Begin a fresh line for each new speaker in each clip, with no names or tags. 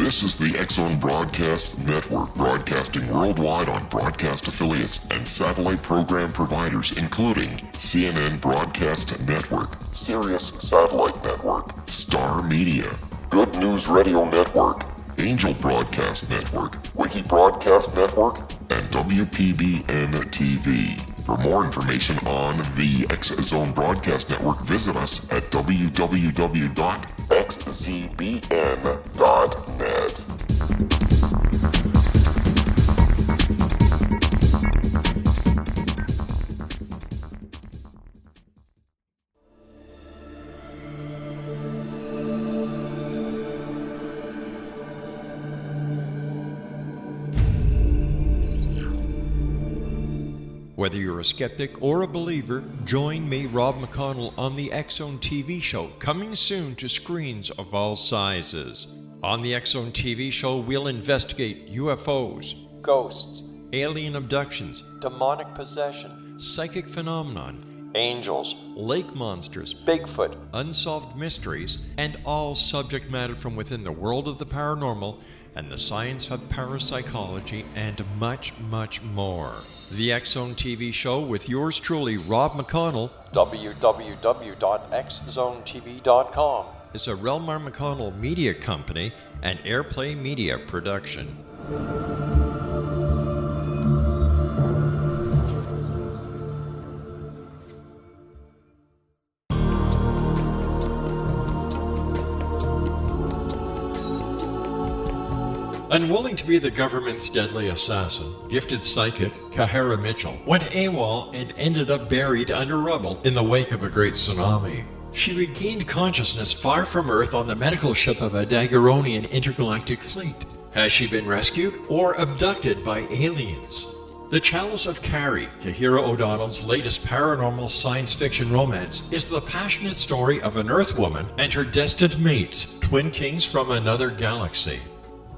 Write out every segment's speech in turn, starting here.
This is the X-Zone Broadcast Network, broadcasting worldwide on broadcast affiliates and satellite program providers, including CNN Broadcast Network, Sirius Satellite Network, Star Media, Good News Radio Network, Angel Broadcast Network, Wiki Broadcast Network, and WPBN TV. For more information on the X-Zone Broadcast Network, visit us at www.xzbn.net.
Whether you're a skeptic or a believer, join me, Rob McConnell, on the X-Zone TV show, coming soon to screens of all sizes. On the X-Zone TV show, we'll investigate UFOs, ghosts, alien abductions, demonic possession, psychic phenomenon, angels, lake monsters, Bigfoot, unsolved mysteries, and all subject matter from within the world of the paranormal and the science of parapsychology, and much, much more. The X-Zone TV show with yours truly, Rob McConnell, www.xzonetv.com, is a REL-MAR McConnell media company and Airplay Media production. Unwilling to be the government's deadly assassin, gifted psychic Kahara Mitchell went AWOL and ended up buried under rubble in the wake of a great tsunami. She regained consciousness far from Earth on the medical ship of a Daguerreonian intergalactic fleet. Has she been rescued or abducted by aliens? The Chalice of Carrie, Kahira O'Donnell's latest paranormal science fiction romance, is the passionate story of an Earth woman and her destined mates, twin kings from another galaxy.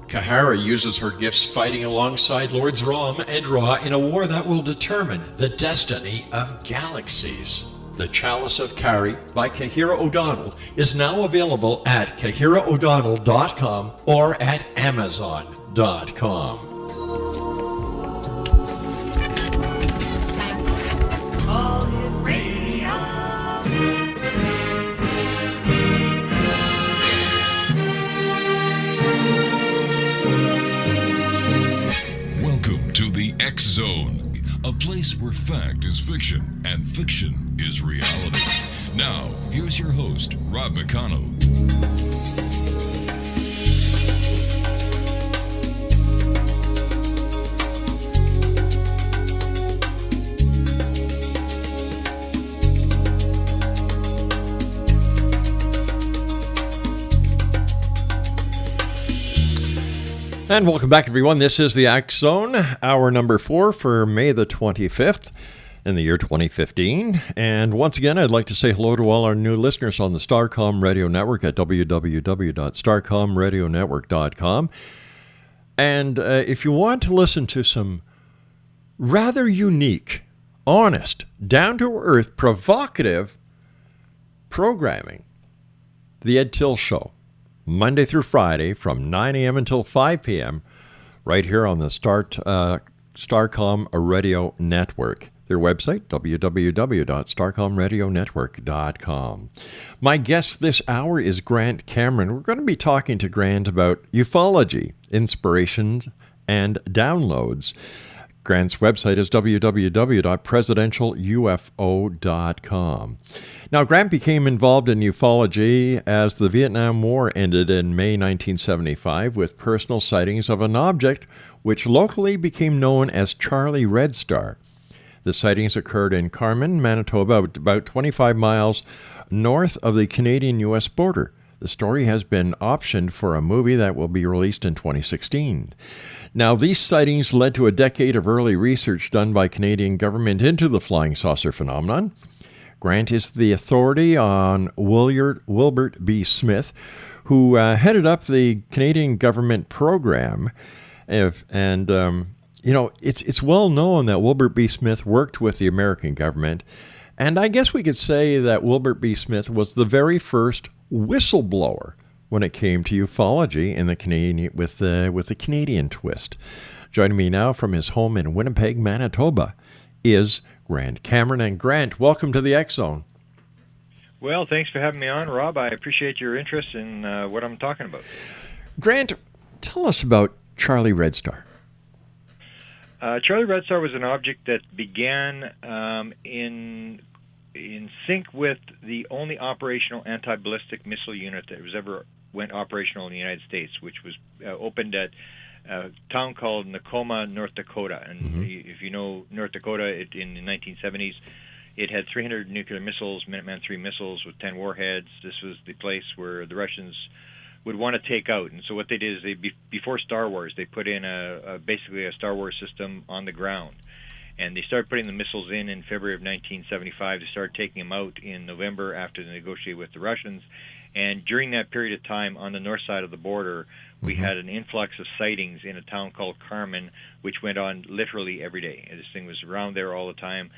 Kahara uses her gifts fighting alongside Lords Rom and Ra in a war that will determine the destiny of galaxies. The Chalice of Carrie by Kahira O'Donnell is now available at KahiraO'Donnell.com or at Amazon.com.
To the X-Zone, a place where fact is fiction and fiction is reality. Now, here's your host, Rob McConnell.
And welcome back, everyone. This is the X-Zone, hour number 4 for May the 25th in the year 2015. And once again, I'd like to say hello to all our new listeners on the Starcom Radio Network at www.starcomradionetwork.com. And if you want to listen to some rather unique, honest, down-to-earth, provocative programming, The Ed Till Show, Monday through Friday from 9 a.m. until 5 p.m. right here on the Starcom Radio Network. Their website, www.starcomradionetwork.com. My guest this hour is Grant Cameron. We're going to be talking to Grant about ufology, inspirations, and downloads. Grant's website is www.presidentialufo.com. Now, Grant became involved in ufology as the Vietnam War ended in May 1975 with personal sightings of an object which locally became known as Charlie Red Star. The sightings occurred in Carman, Manitoba, about 25 miles north of the Canadian-U.S. border. The story has been optioned for a movie that will be released in 2016. Now, these sightings led to a decade of early research done by Canadian government into the flying saucer phenomenon. Grant is the authority on Wilbert B. Smith, who headed up the Canadian government program. It's well known that Wilbert B. Smith worked with the American government. And I guess we could say that Wilbert B. Smith was the very first whistleblower when it came to ufology in the Canadian with the Canadian twist. Joining me now from his home in Winnipeg, Manitoba, is Grant Cameron. And Grant, welcome to the X Zone.
Well, thanks for having me on, Rob. I appreciate your interest in what I'm talking about.
Grant, tell us about Charlie Red Star.
Charlie Red Star was an object that began in sync with the only operational anti-ballistic missile unit that was ever went operational in the United States, which was opened at a town called Nakoma, North Dakota. And if you know North Dakota, in the 1970s, it had 300 nuclear missiles, Minuteman III missiles with 10 warheads. This was the place where the Russians would want to take out. And so what they did is before Star Wars, they put in basically a Star Wars system on the ground. And they started putting the missiles in February of 1975. They started taking them out in November after they negotiated with the Russians. And during that period of time, on the north side of the border, we had an influx of sightings in a town called Carmen, which went on literally every day. And this thing was around there all the time.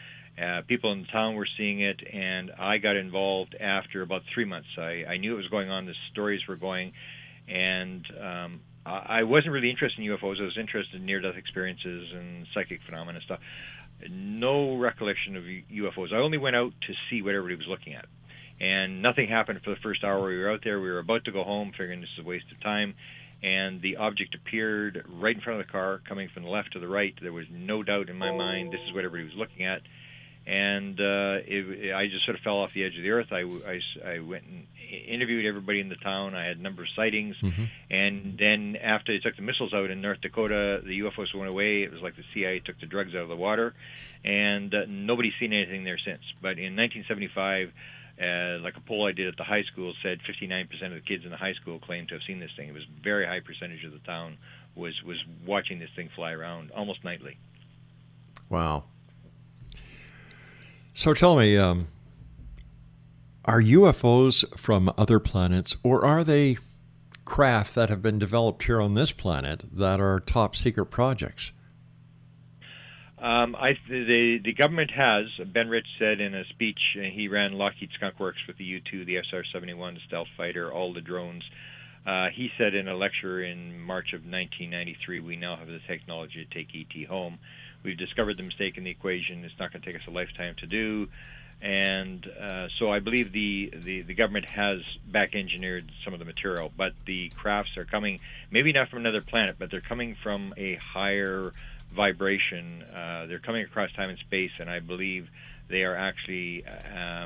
People in the town were seeing it, and I got involved after about 3 months. I knew it was going on, the stories were going, and I wasn't really interested in UFOs. I was interested in near-death experiences and psychic phenomena and stuff. No recollection of UFOs. I only went out to see what everybody was looking at. And nothing happened for the first hour we were out there. We were about to go home, figuring this is a waste of time, and the object appeared right in front of the car, coming from the left to the right. There was no doubt in my mind this is what everybody was looking at. And I just sort of fell off the edge of the earth. I went and interviewed everybody in the town. I had a number of sightings. And then after they took the missiles out in North Dakota, the UFOs went away. It was like the CIA took the drugs out of the water. And nobody's seen anything there since. But in 1975, like a poll I did at the high school said 59% of the kids in the high school claimed to have seen this thing. It was a very high percentage of the town was watching this thing fly around almost nightly.
Wow. So tell me, are UFOs from other planets, or are they craft that have been developed here on this planet that are top secret projects?
The government has. Ben Rich said in a speech, he ran Lockheed Skunk Works with the U-2, the SR-71, the stealth fighter, all the drones. He said in a lecture in March of 1993, we now have the technology to take ET home. We've discovered the mistake in the equation. It's not going to take us a lifetime to do. And so I believe the government has back-engineered some of the material, but the crafts are coming, maybe not from another planet, but they're coming from a higher vibration. They're coming across time and space, and I believe they are actually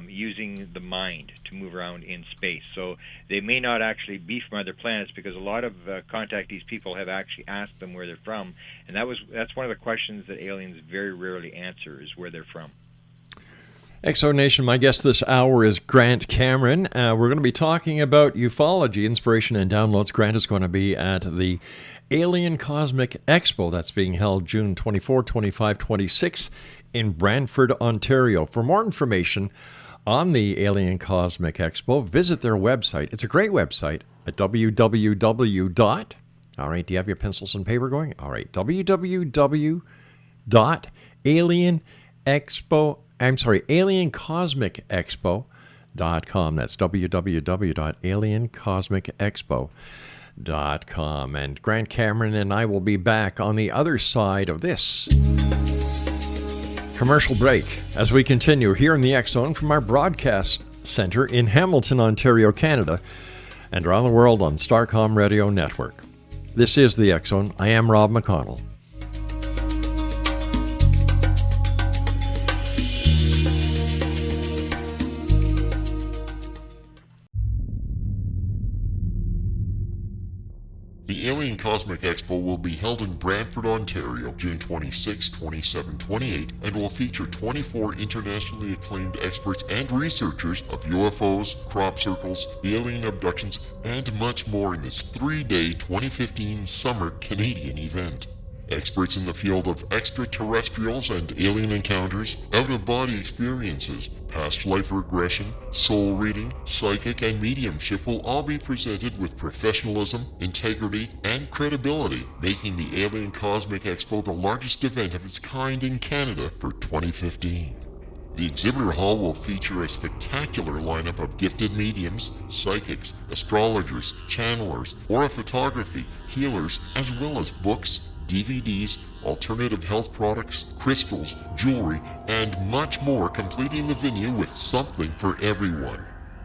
using the mind to move around in space. So they may not actually be from other planets, because a lot of contactees people have actually asked them where they're from, and that's one of the questions that aliens very rarely answer, is where they're from.
XO Nation, my guest this hour is Grant Cameron. We're going to be talking about ufology, inspiration, and downloads. Grant is going to be at the Alien Cosmic Expo that's being held June 24, 25, 26 in Brantford, Ontario. For more information on the Alien Cosmic Expo, visit their website. It's a great website at www. All right, do you have your pencils and paper going? All right, aliencosmicexpo.com. That's www.aliencosmicexpo.com. And Grant Cameron and I will be back on the other side of this commercial break as we continue here in the X Zone from our broadcast center in Hamilton, Ontario, Canada, and around the world on Starcom Radio Network. This is the X Zone. I am Rob McConnell.
The Alien Cosmic Expo will be held in Brantford, Ontario, June 26, 27, 28, and will feature 24 internationally acclaimed experts and researchers of UFOs, crop circles, alien abductions, and much more in this 3-day 2015 summer Canadian event. Experts in the field of extraterrestrials and alien encounters, out-of-body experiences, past life regression, soul reading, psychic, and mediumship will all be presented with professionalism, integrity, and credibility, making the Alien Cosmic Expo the largest event of its kind in Canada for 2015. The exhibitor hall will feature a spectacular lineup of gifted mediums, psychics, astrologers, channelers, aura photography, healers, as well as books, DVDs, alternative health products, crystals, jewelry, and much more, completing the venue with something for everyone.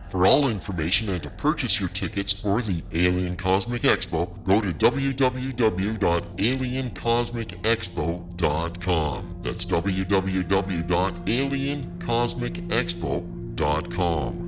For all information and to purchase your tickets for the Alien Cosmic Expo, go to www.aliencosmicexpo.com. That's www.aliencosmicexpo.com.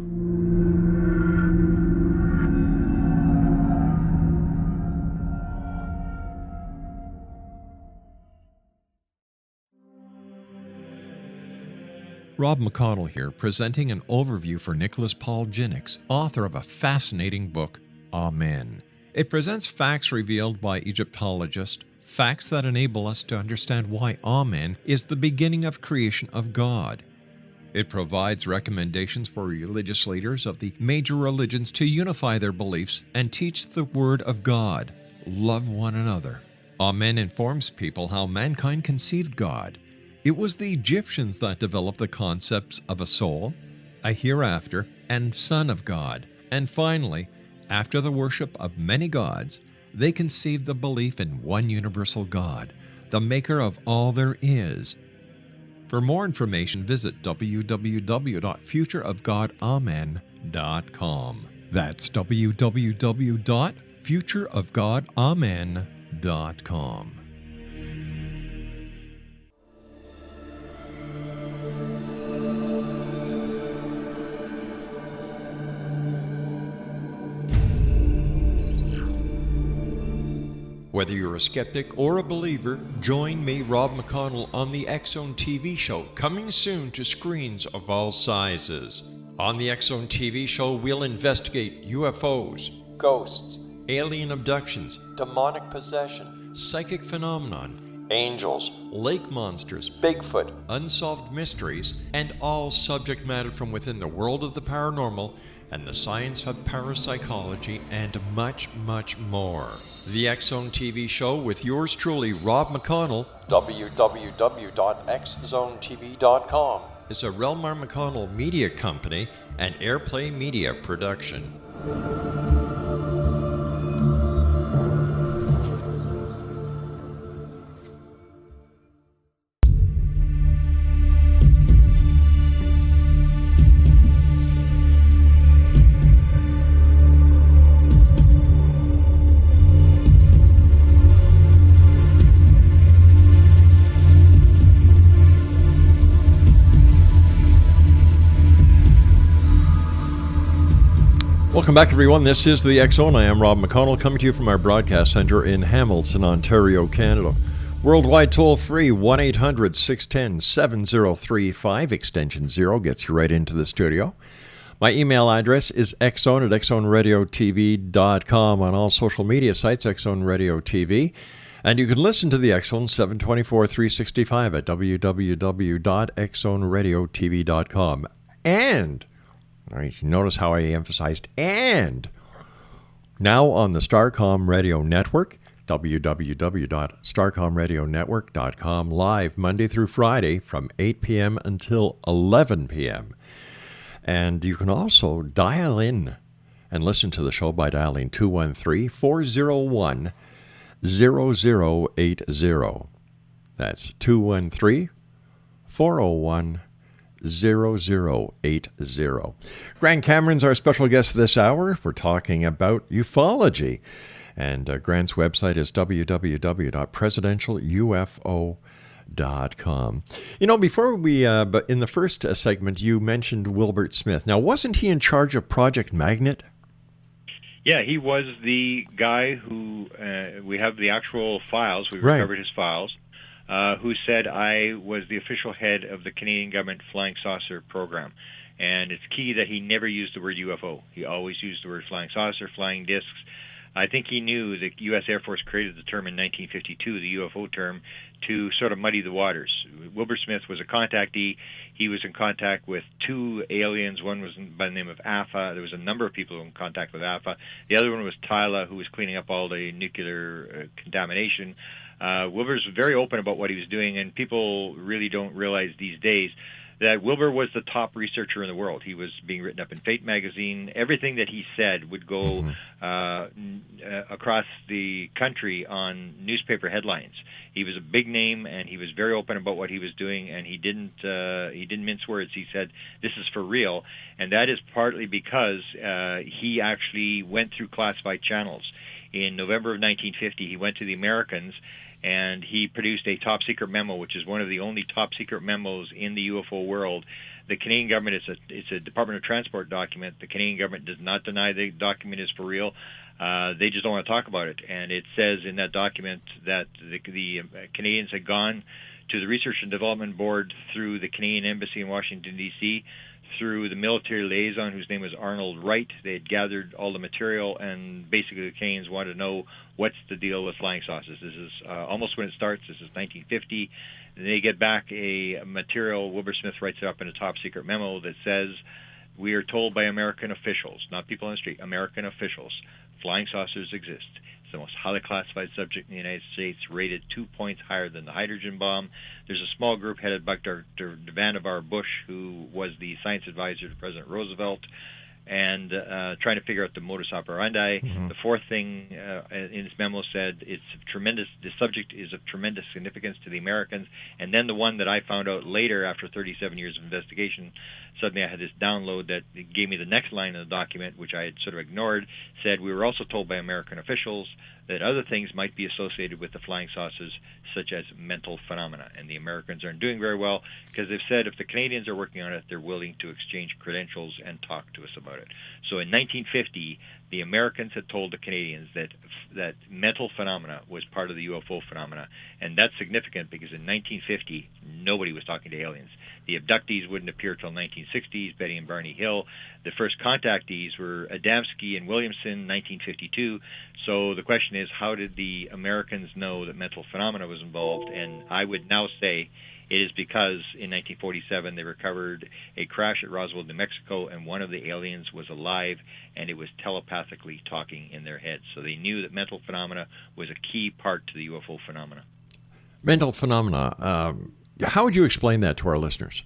Rob McConnell here, presenting an overview for Nicholas Paul Jennings, author of a fascinating book, Amen. It presents facts revealed by Egyptologists, facts that enable us to understand why Amen is the beginning of creation of God. It provides recommendations for religious leaders of the major religions to unify their beliefs and teach the Word of God. Love one another. Amen informs people how mankind conceived God. It was the Egyptians that developed the concepts of a soul, a hereafter, and Son of God. And finally, after the worship of many gods, they conceived the belief in one universal God, the maker of all there is. For more information, visit www.futureofgodamen.com. That's www.futureofgodamen.com. Whether you're a skeptic or a believer, join me, Rob McConnell, on the X-Zone TV show, coming soon to screens of all sizes. On the X-Zone TV show, we'll investigate UFOs, ghosts, alien abductions, demonic possession, psychic phenomenon, angels, lake monsters, Bigfoot, unsolved mysteries, and all subject matter from within the world of the paranormal and the science of parapsychology, and much, much more. The X-Zone TV show with yours truly, Rob McConnell, www.xzonetv.com, is a REL-MAR McConnell media company and Airplay Media production. Welcome back, everyone. This is the X-Zone. I am Rob McConnell, coming to you from our broadcast center in Hamilton, Ontario, Canada. Worldwide toll-free, 1-800-610-7035, extension 0, gets you right into the studio. My email address is xzone@xzoneradiotv.com, on all social media sites, X-Zone Radio TV. And you can listen to the X-Zone 724-365 at www.xzoneradiotv.com. And all right, you notice how I emphasized and now on the Starcom Radio Network, www.starcomradionetwork.com, live Monday through Friday from 8 p.m. until 11 p.m. And you can also dial in and listen to the show by dialing 213-401-0080. That's 213-401-0080. Grant Cameron's our special guest this hour. We're talking about ufology. And Grant's website is www.presidentialufo.com. You know, before we, but in the first segment, you mentioned Wilbert Smith. Now, wasn't he in charge of Project Magnet?
Yeah, he was the guy who, we have the actual files, we recovered his files, who said I was the official head of the Canadian government flying saucer program. And it's key that he never used the word UFO. He always used the word flying saucer, flying discs. I think he knew the U.S. Air Force created the term in 1952, the UFO term, to sort of muddy the waters. Wilbur Smith was a contactee. He was in contact with two aliens. One was by the name of Alpha. There was a number of people in contact with Alpha. The other one was Tyla, who was cleaning up all the nuclear contamination. Wilbur's very open about what he was doing, and people really don't realize these days that Wilbur was the top researcher in the world. He was being written up in Fate magazine. Everything that he said would go across the country on newspaper headlines. He was a big name, and he was very open about what he was doing, and he didn't mince words. He said, "This is for real," and that is partly because he actually went through classified channels. In November of 1950, he went to the Americans, and he produced a top-secret memo, which is one of the only top-secret memos in the UFO world. The Canadian government, it's a Department of Transport document. The Canadian government does not deny the document is for real. They just don't want to talk about it. And it says in that document that the Canadians had gone to the Research and Development Board through the Canadian Embassy in Washington, D.C., through the military liaison, whose name was Arnold Wright. They had gathered all the material, and basically the Canadians wanted to know what's the deal with flying saucers. This is almost when it starts. This is 1950. They get back a material. Wilbur Smith writes it up in a top-secret memo that says, "We are told by American officials, not people on the street, American officials, flying saucers exist. It's the most highly classified subject in the United States, rated 2 points higher than the hydrogen bomb. There's a small group headed by Dr. Vannevar Bush, who was the science advisor to President Roosevelt, and trying to figure out the modus operandi." The fourth thing in this memo said, the subject is of tremendous significance to the Americans. And then the one that I found out later, after 37 years of investigation, suddenly I had this download that gave me the next line in the document, which I had sort of ignored, said, "We were also told by American officials that other things might be associated with the flying saucers, such as mental phenomena." And the Americans aren't doing very well, because they've said if the Canadians are working on it, they're willing to exchange credentials and talk to us about it. So in 1950, the Americans had told the Canadians that mental phenomena was part of the UFO phenomena. And that's significant because in 1950, nobody was talking to aliens. The abductees wouldn't appear till 1960s, Betty and Barney Hill. The first contactees were Adamski and Williamson, 1952. So the question is, how did the Americans know that mental phenomena was involved? And I would now say it is because in 1947 they recovered a crash at Roswell, New Mexico, and one of the aliens was alive, and it was telepathically talking in their heads. So they knew that mental phenomena was a key part to the UFO phenomena.
Mental phenomena. How would you explain that to our listeners?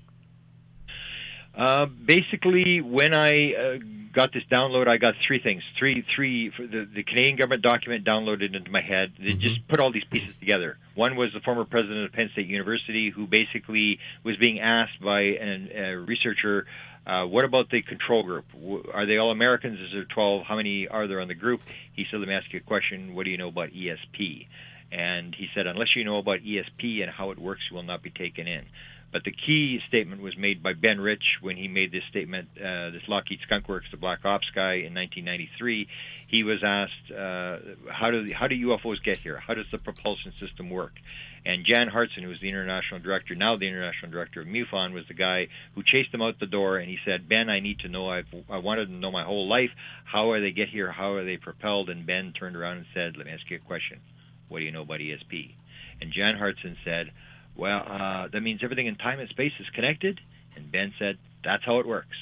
Basically, when I got this download, I got three things. Three. The Canadian government document downloaded into my head. They just put all these pieces together. One was the former president of Penn State University, who basically was being asked by a researcher, what about the control group? Are they all Americans? Is there 12? How many are there on the group? He said, let me ask you a question. What do you know about ESP? And he said, unless you know about ESP and how it works, you will not be taken in. But the key statement was made by Ben Rich when he made this statement, this Lockheed Skunk Works, the Black Ops guy, in 1993. He was asked, how do UFOs get here? How does the propulsion system work? And Jan Hartson, who was the international director, now the international director of MUFON, was the guy who chased them out the door, and he said, Ben, I need to know, I wanted to know my whole life, how are they get here, how are they propelled? And Ben turned around and said, let me ask you a question. What do you know about ESP? And Jan Hartson said, well, that means everything in time and space is connected. And Ben said, that's how it works.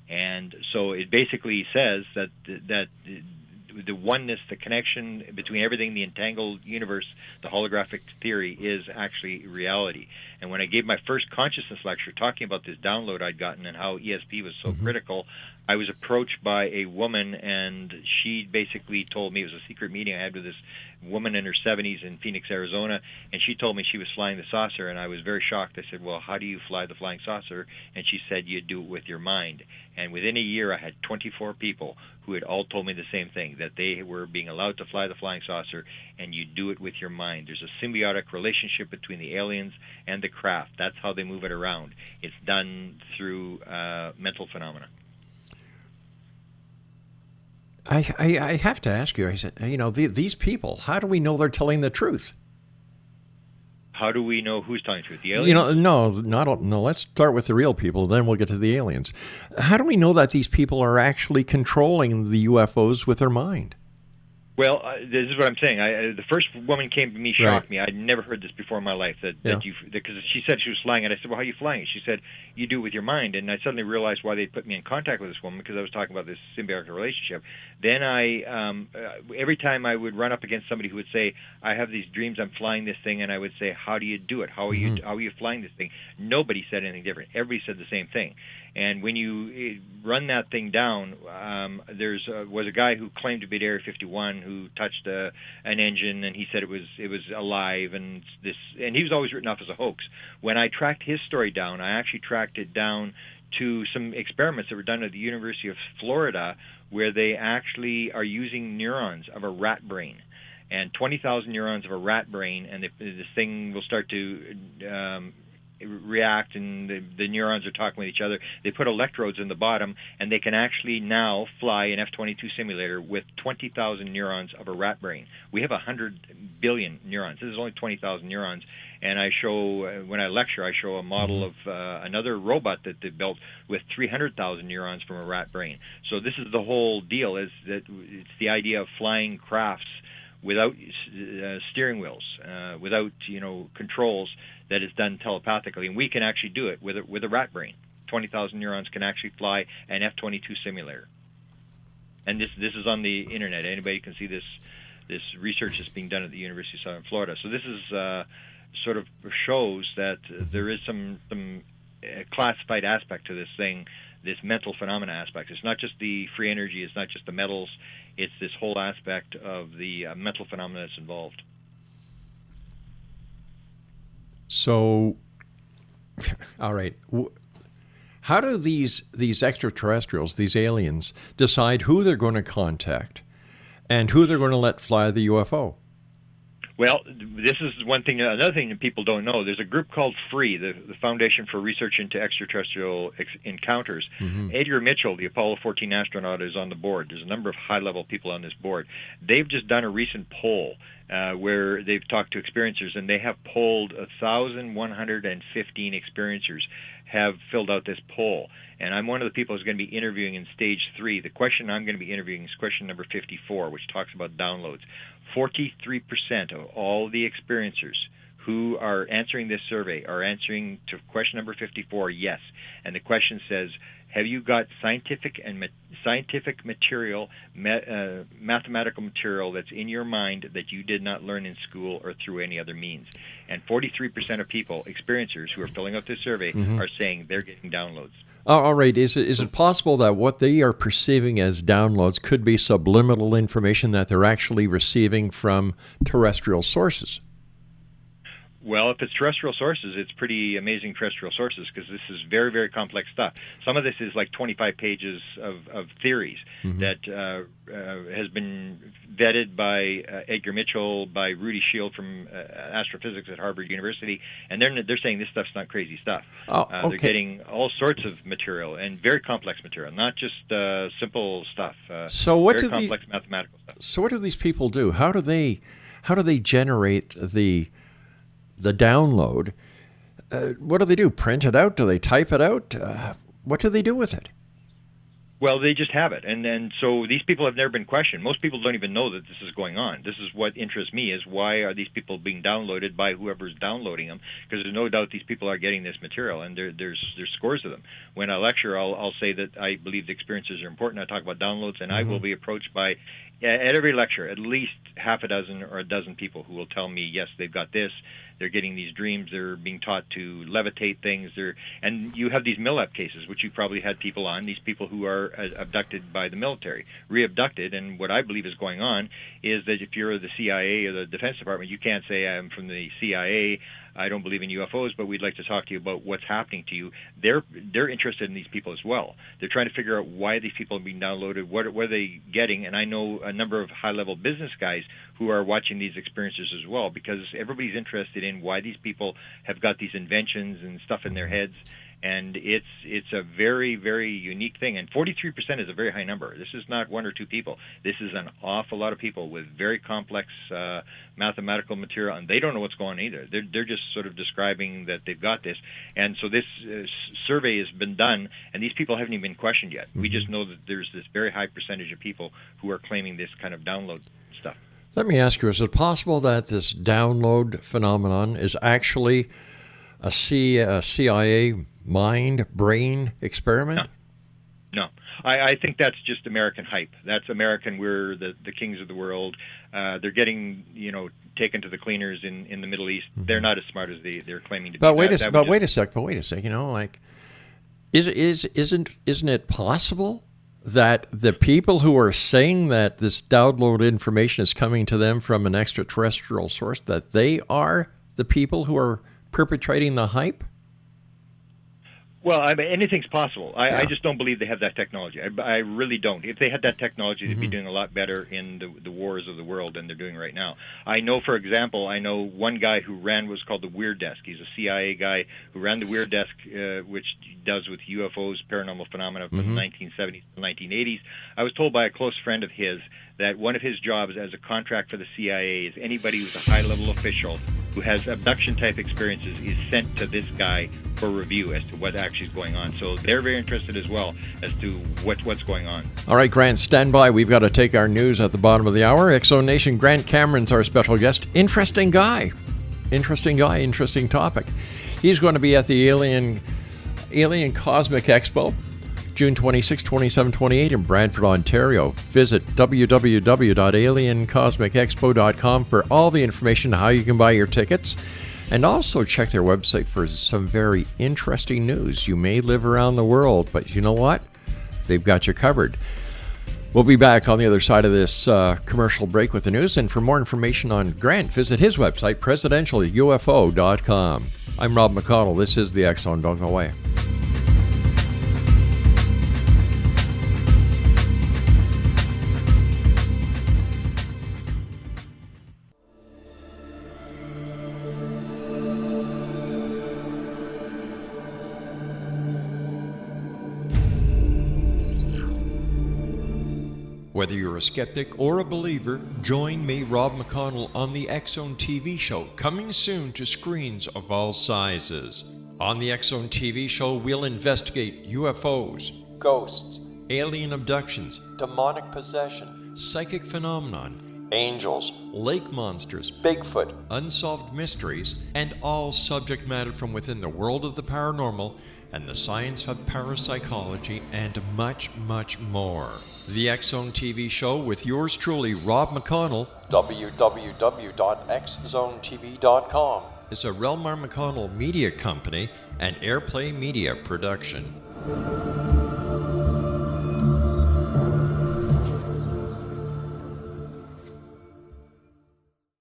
And so it basically says that the oneness, the connection between everything, the entangled universe, the holographic theory is actually reality. And when I gave my first consciousness lecture talking about this download I'd gotten and how ESP was so critical, I was approached by a woman, and she basically told me, it was a secret meeting I had with this woman in her 70s in Phoenix, Arizona, and she told me she was flying the saucer, and I was very shocked. I said, well, how do you fly the flying saucer? And she said, you do it with your mind. And within a year, I had 24 people who had all told me the same thing, that they were being allowed to fly the flying saucer, and you do it with your mind. There's a symbiotic relationship between the aliens and the craft. That's how they move it around. It's done through mental phenomena.
I have to ask you, I said, these people, how do we know they're telling the truth?
How do we know who's telling the truth? The aliens?
No, let's start with the real people, then we'll get to the aliens. How do we know that these people are actually controlling the UFOs with their mind?
Well, this is what I'm saying. The first woman came to me, shocked me. I'd never heard this before in my life. Because she said she was flying it. I said, "Well, how are you flying it?" She said, "You do it with your mind." And I suddenly realized why they put me in contact with this woman, because I was talking about this symbiotic relationship. Then every time I would run up against somebody who would say, "I have these dreams, I'm flying this thing," and I would say, "How do you do it? How are you flying this thing?" Nobody said anything different. Everybody said the same thing. And when you run that thing down, was a guy who claimed to be at Area 51 who touched an engine, and he said it was alive, and he was always written off as a hoax. When I tracked his story down, I actually tracked it down to some experiments that were done at the University of Florida, where they actually are using neurons of a rat brain. And 20,000 neurons of a rat brain, and this thing will start to react, and the neurons are talking with each other. They put electrodes in the bottom, and they can actually now fly an F-22 simulator with 20,000 neurons of a rat brain. We have 100 billion neurons. This is only 20,000 neurons. And I show, when I lecture, I show a model of another robot that they built with 300,000 neurons from a rat brain. So this is the whole deal, is that it's the idea of flying crafts without steering wheels, without controls, that is done telepathically, and we can actually do it with a rat brain. 20,000 neurons can actually fly an F-22 simulator, and this is on the internet. Anybody can see this research that's being done at the University of Southern Florida. So this is sort of shows that there is some classified aspect to this thing, this mental phenomena aspect. It's not just the free energy, it's not just the metals, it's this whole aspect of the mental phenomena that's involved.
So, all right, how do these extraterrestrials, these aliens, decide who they're going to contact and who they're going to let fly the UFO?
Well, this is one thing. Another thing that people don't know, there's a group called FREE, the Foundation for Research into Extraterrestrial Encounters. Edgar Mitchell, the Apollo 14 astronaut, is on the board. There's a number of high-level people on this board. They've just done a recent poll where they've talked to experiencers, and they have polled 1,115 experiencers have filled out this poll. And I'm one of the people who's going to be interviewing in stage 3. The question I'm going to be interviewing is question number 54, which talks about downloads. 43% of all the experiencers who are answering this survey are answering to question number 54, yes. And the question says, have you got scientific material, mathematical material that's in your mind that you did not learn in school or through any other means? And 43% of people, experiencers who are filling out this survey, are saying they're getting downloads.
All right. Is it possible that what they are perceiving as downloads could be subliminal information that they're actually receiving from terrestrial sources?
Well, if it's terrestrial sources, it's pretty amazing terrestrial sources, because this is very, very complex stuff. Some of this is like 25 pages of theories that has been vetted by Edgar Mitchell, by Rudy Shield from astrophysics at Harvard University, and they're saying this stuff's not crazy stuff. They're getting all sorts of material, and very complex material, not just simple stuff. Very complex mathematical stuff.
So what do these people do? How do they generate the download? What do they do? Print it out? Do they type it out? What do they do with it?
Well, they just have it, and so these people have never been questioned. Most people don't even know that this is going on. This is what interests me, is why are these people being downloaded by whoever's downloading them? Because there's no doubt these people are getting this material, and there's scores of them. When I lecture, I'll say that I believe the experiences are important. I talk about downloads, and I will be approached by, at every lecture, at least half a dozen or a dozen people who will tell me, yes, they've got this. They're getting these dreams. They're being taught to levitate things. And you have these MILAP cases, which you probably had people on, these people who are abducted by the military, re-abducted. And what I believe is going on is that if you're the CIA or the Defense Department, you can't say, I'm from the CIA, I don't believe in UFOs, but we'd like to talk to you about what's happening to you. They're interested in these people as well. They're trying to figure out why these people are being downloaded, what are they getting, and I know a number of high-level business guys who are watching these experiences as well, because everybody's interested in why these people have got these inventions and stuff in their heads. And it's a very, very unique thing. And 43% is a very high number. This is not one or two people. This is an awful lot of people with very complex mathematical material, and they don't know what's going on either. They're just sort of describing that they've got this. And so this survey has been done, and these people haven't even been questioned yet. We just know that there's this very high percentage of people who are claiming this kind of download stuff.
Let me ask you, is it possible that this download phenomenon is actually a CIA brain experiment?
No. I think that's just American hype. That's American, we're the kings of the world. They're getting, taken to the cleaners in the Middle East. They're not as smart as they're claiming to be.
But wait a sec. Isn't it possible that the people who are saying that this download information is coming to them from an extraterrestrial source, that they are the people who are perpetrating the hype?
Well, anything's possible. I just don't believe they have that technology. I really don't. If they had that technology, they'd be doing a lot better in the wars of the world than they're doing right now. I know, for example, one guy who ran what's called the Weird Desk. He's a CIA guy who ran the Weird Desk, which does with UFOs, paranormal phenomena from the 1970s to 1980s. I was told by a close friend of his that one of his jobs as a contract for the CIA is anybody who's a high-level official who has abduction-type experiences is sent to this guy for review as to what actually is going on. So they're very interested as well as to what's going on.
All right, Grant, stand by. We've got to take our news at the bottom of the hour. Exo Nation, Grant Cameron's our special guest. Interesting guy, interesting topic. He's going to be at the Alien Cosmic Expo, June 26, 27, 28 in Brantford, Ontario. Visit www.aliencosmicexpo.com for all the information on how you can buy your tickets. And also check their website for some very interesting news. You may live around the world, but you know what? They've got you covered. We'll be back on the other side of this commercial break with the news. And for more information on Grant, visit his website, presidentialufo.com. I'm Rob McConnell. This is the X Zone. Don't go away. Whether you're a skeptic or a believer, join me, Rob McConnell, on the X Zone TV show, coming soon to screens of all sizes. On the X Zone TV show, we'll investigate UFOs, ghosts, alien abductions, demonic possession, psychic phenomenon, angels, lake monsters, Bigfoot, unsolved mysteries, and all subject matter from within the world of the paranormal and the science of parapsychology, and much, much more. The X Zone TV show with yours truly, Rob McConnell, www.xzonetv.com, is a REL-MAR McConnell media company and Airplay Media production.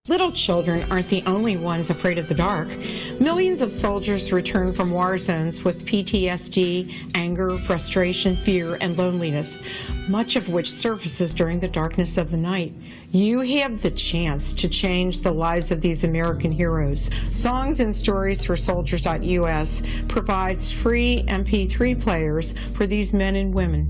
Little children aren't the only ones afraid of the dark. Millions of soldiers return from war zones with PTSD, anger, frustration, fear, and loneliness, much of which surfaces during the darkness of the night. You have the chance to change the lives of these American heroes. Songs and Stories for Soldiers.us provides free MP3 players for these men and women.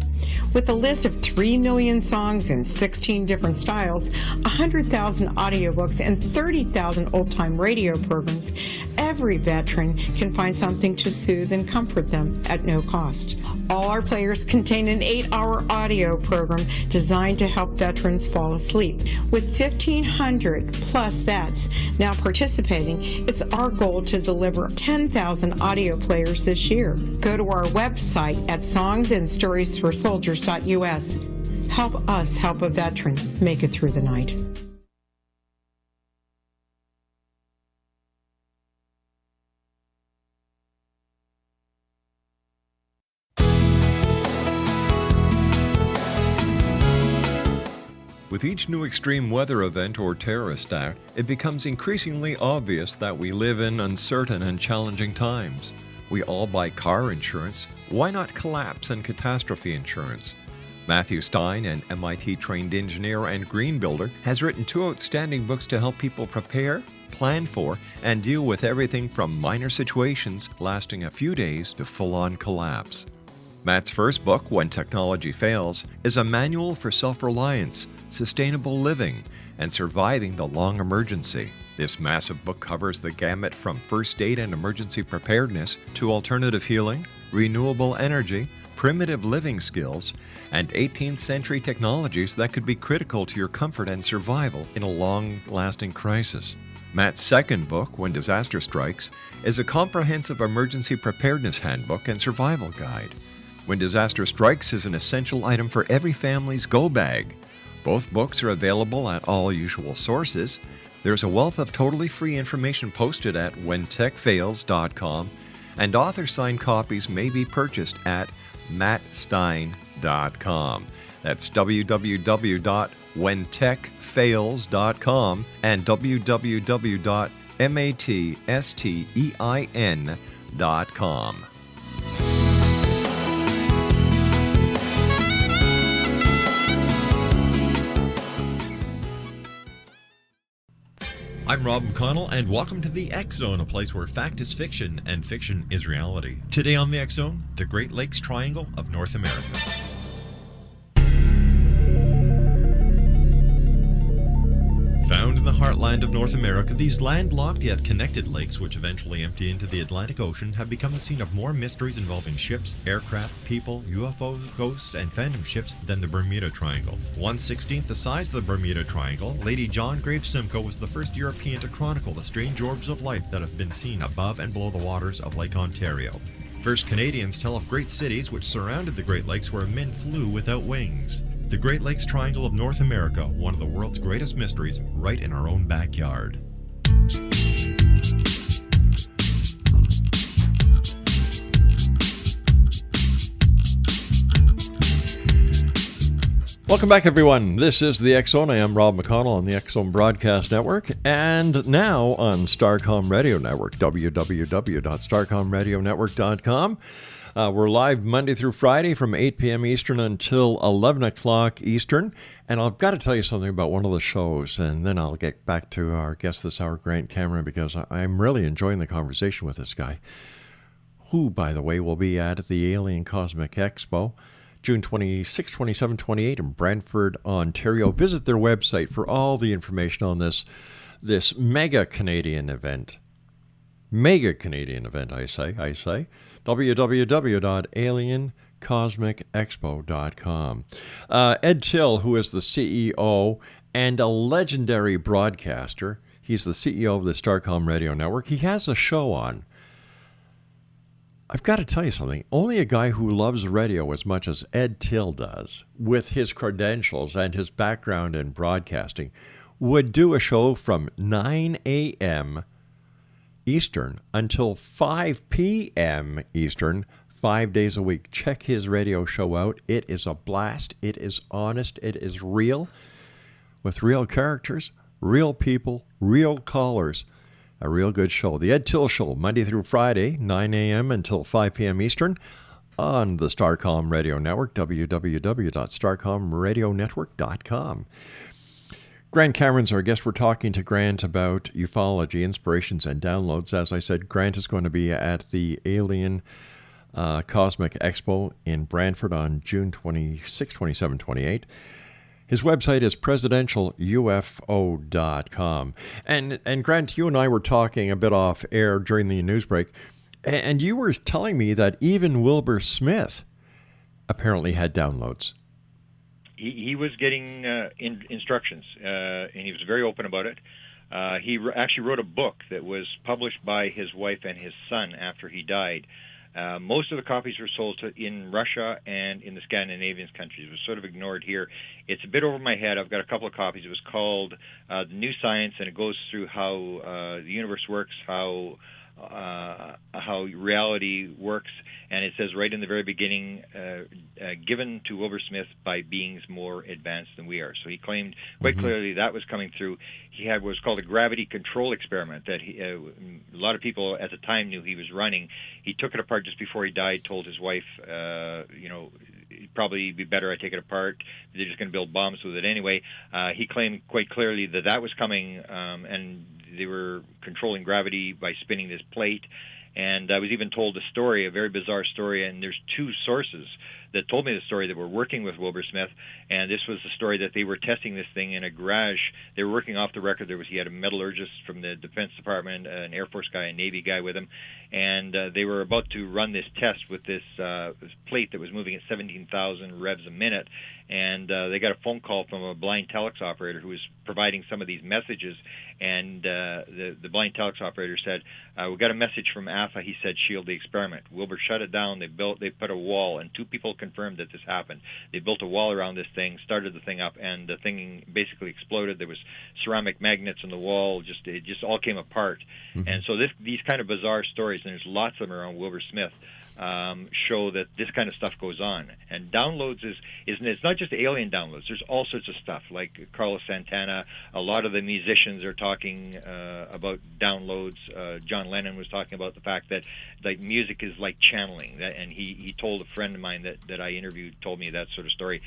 With a list of 3 million songs in 16 different styles, 100,000 audiobooks, and 30,000 old-time radio programs, every veteran can find something to soothe and comfort them at no cost. All our players contain an 8-hour audio program designed to help veterans fall asleep. With 1,500 plus vets now participating, it's our goal to deliver 10,000 audio players this year. Go to our website at songsandstoriesforsoldiers.us. Help us help a veteran make it through the night.
With each new extreme weather event or terrorist act, it becomes increasingly obvious that we live in uncertain and challenging times. We all buy car insurance. Why not collapse and catastrophe insurance? Matthew Stein, an MIT-trained engineer and green builder, has written 2 outstanding books to help people prepare, plan for, and deal with everything from minor situations lasting a few days to full-on collapse. Matt's first book, When Technology Fails, is a manual for self-reliance, sustainable living, and surviving the long emergency. This massive book covers the gamut from first aid and emergency preparedness to alternative healing, renewable energy, primitive living skills and 18th century technologies that could be critical to your comfort and survival in a long-lasting crisis. Matt's second book, When Disaster Strikes, is a comprehensive emergency preparedness handbook and survival guide. When Disaster Strikes is an essential item for every family's go bag. Both books are available at all usual sources. There's a wealth of totally free information posted at whentechfails.com, and author-signed copies may be purchased at mattstein.com. That's www.whentechfails.com and www.mattstein.com. I'm Rob McConnell, and welcome to the X Zone, a place where fact is fiction and fiction is reality. Today on the X Zone, the Great Lakes Triangle of North America. Found in the heartland of North America, these landlocked yet connected lakes, which eventually empty into the Atlantic Ocean, have become the scene of more mysteries involving ships, aircraft, people, UFOs, ghosts, and phantom ships than the Bermuda Triangle. 1/16th the size of the Bermuda Triangle, Lady John Graves Simcoe was the first European to chronicle the strange orbs of life that have been seen above and below the waters of Lake Ontario. First Canadians tell of great cities which surrounded the Great Lakes where men flew without wings. The Great Lakes Triangle of North America, one of the world's greatest mysteries, right in our own backyard. Welcome back, everyone. This is the X Zone. I am Rob McConnell on the X Zone Broadcast Network, and now on Starcom Radio Network, www.starcomradionetwork.com. We're live Monday through Friday from 8 p.m. Eastern until 11 o'clock Eastern. And I've got to tell you something about one of the shows, and then I'll get back to our guest this hour, Grant Cameron, because I'm really enjoying the conversation with this guy, who, by the way, will be at the Alien Cosmic Expo, June 26, 27, 28 in Brantford, Ontario. Visit their website for all the information on this mega Canadian event. Mega Canadian event, I say. www.aliencosmicexpo.com. Ed Till, who is the CEO and a legendary broadcaster, he's the CEO of the Starcom Radio Network. He has a show on. I've got to tell you something. Only a guy who loves radio as much as Ed Till does, with his credentials and his background in broadcasting, would do a show from 9 a.m. Eastern until 5 p.m. Eastern, 5 days a week. Check his radio show out. It is a blast. It is honest. It is real, with real characters, real people, real callers. A real good show. The Ed Till Show, Monday through Friday, 9 a.m. until 5 p.m. Eastern on the Starcom Radio Network, www.starcomradionetwork.com. Grant Cameron's our guest. We're talking to Grant about ufology, inspirations, and downloads. As I said, Grant is going to be at the Alien Cosmic Expo in Brantford on June 26, 27, 28. His website is presidentialufo.com. And Grant, you and I were talking a bit off air during the news break, and you were telling me that even Wilbur Smith apparently had downloads.
He was getting instructions, and he was very open about it. He actually wrote a book that was published by his wife and his son after he died. Most of the copies were sold in Russia and in the Scandinavian countries. It was sort of ignored here. It's a bit over my head. I've got a couple of copies. It was called The New Science, and it goes through how the universe works, how reality works, and it says right in the very beginning, given to Wilbur Smith by beings more advanced than we are. So he claimed quite clearly that was coming through. He had what was called a gravity control experiment that a lot of people at the time knew he was running. He took it apart just before he died, told his wife, it'd probably be better I take it apart. They're just going to build bombs with it anyway. He claimed quite clearly that was coming, and they were controlling gravity by spinning this plate. And I was even told a story, a very bizarre story, and there's two sources that told me the story that were working with Wilbur Smith, and this was the story that they were testing this thing in a garage. They were working off the record. He had a metallurgist from the Defense Department, an Air Force guy, a Navy guy with him, and they were about to run this test with this plate that was moving at 17,000 revs a minute, and they got a phone call from a blind telex operator who was providing some of these messages, and the blind telex operator said, we got a message from AFA. He said, shield the experiment. Wilbur shut it down. They put a wall, and 2 people confirmed that this happened. They built a wall around this thing, started the thing up, and the thing basically exploded. There was ceramic magnets in the wall. It just all came apart. Mm-hmm. And so these kind of bizarre stories, and there's lots of them around Wilbur Smith, show that this kind of stuff goes on. And downloads it's not just alien downloads. There's all sorts of stuff, like Carlos Santana. A lot of the musicians are talking about downloads. John Lennon was talking about the fact that like music is like channeling. And he told a friend of mine that I interviewed, told me that sort of story.